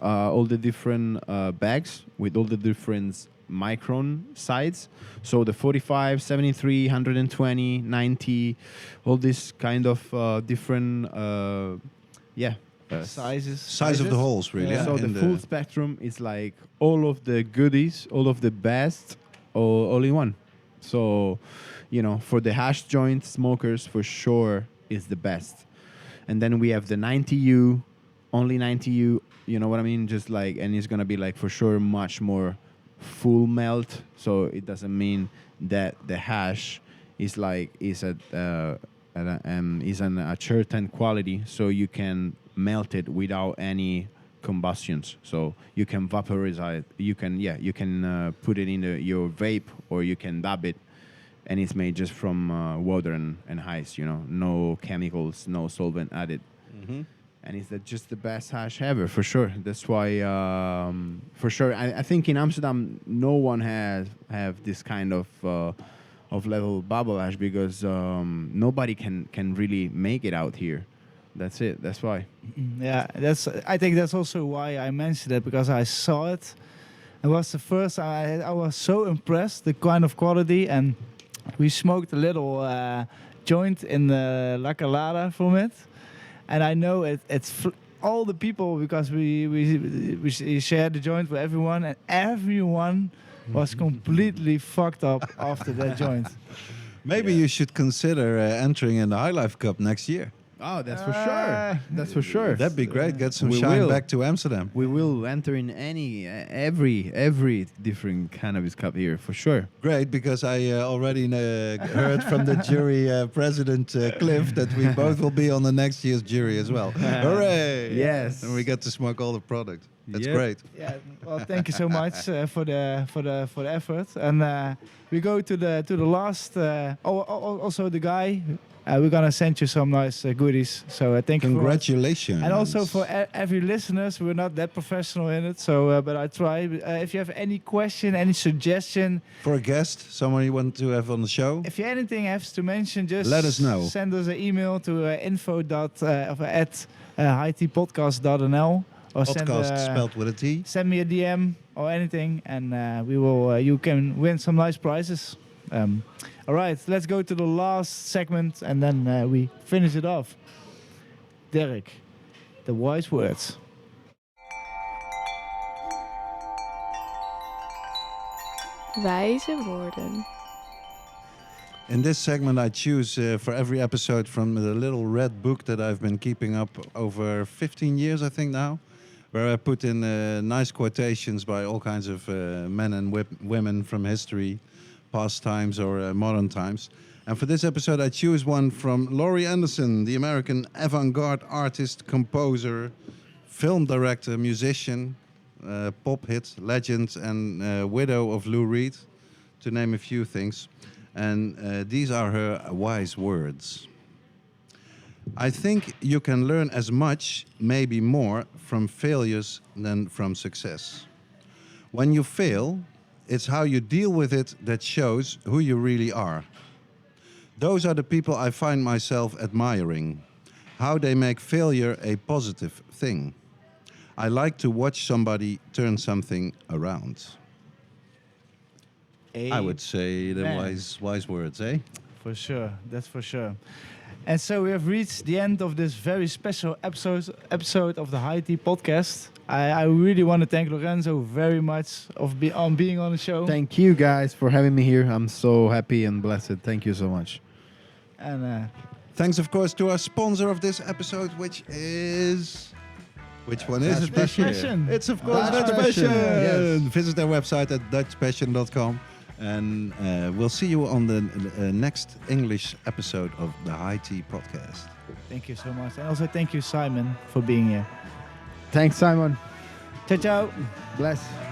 bags with all the different micron size. So the 45, 73, 120, 90, all this kind of different sizes. Size of the holes, really. Yeah. So the full spectrum is like all of the goodies, all of the best, all in one. So, for the hash joint smokers, for sure, is the best. And then we have the 90U, only 90U, you know what I mean? Just like, and it's going to be like, for sure, much more full melt. So it doesn't mean that the hash is at a certain quality, so you can melt it without any combustions. So you can vaporize it. You can put it in your vape, or you can dab it. And it's made just from water and Haze, no chemicals, no solvent added. Mm-hmm. And it's just the best hash ever, for sure. That's why, for sure, I think in Amsterdam, no one have this kind of level bubble hash, because nobody can really make it out here. That's it. That's why. Yeah, I think that's also why I mentioned it, because I saw it. It was the first. I was so impressed, the kind of quality, and we smoked a little joint in the La Calada from it, and I know it's all the people, because we shared the joint with everyone, and everyone was completely fucked up after that joint. Maybe you should consider entering in the High Life Cup next year. Oh, that's for sure. That's for sure. That'd be great. Get some We shine will. back to Amsterdam. We will enter in every different cannabis cup here, for sure. Great, because I already heard from the jury president, Cliff, that we both will be on the next year's jury as well. Hooray! Yes. And we get to smoke all the product. That's great. Yeah. Well, thank you so much for the effort. And we go to the last. Also the guy. We're gonna send you some nice goodies. So thank you. Congratulations. And also for every listeners, we're not that professional in it. So, but I try. If you have any question, any suggestion for a guest, someone you want to have on the show, if you anything has to mention, just let us know. Send us an email to info@HighTeaPotcast.nl or Podcast spelled with a T. Send me a DM or anything, and we will. You can win some nice prizes. All right, let's go to the last segment, and then we finish it off. Derrick, the wise words. Wijze woorden. In this segment, I choose for every episode from the little red book that I've been keeping up over 15 years, I think now, where I put in nice quotations by all kinds of men and women from history, past times or modern times. And for this episode, I choose one from Laurie Anderson, the American avant-garde artist, composer, film director, musician, pop hit, legend, and widow of Lou Reed, to name a few things. And these are her wise words. I think you can learn as much, maybe more, from failures than from success. When you fail, it's how you deal with it that shows who you really are. Those are the people I find myself admiring, how they make failure a positive thing. I like to watch somebody turn something around. I would say the wise words, eh? For sure, that's for sure. And so we have reached the end of this very special episode of the HighTeaPotcast. I really want to thank Lorenzo very much on being on the show. Thank you guys for having me here. I'm so happy and blessed. Thank you so much. And thanks, of course, to our sponsor of this episode, which is... Which one is it? Dutch Passion. It's, of course, Dutch Passion. Yes. Visit their website at dutchpassion.com. And we'll see you on the next English episode of the HighTeaPotcast. Thank you so much. And also thank you, Simon, for being here. Thanks, Simon. Ciao, ciao. Bless.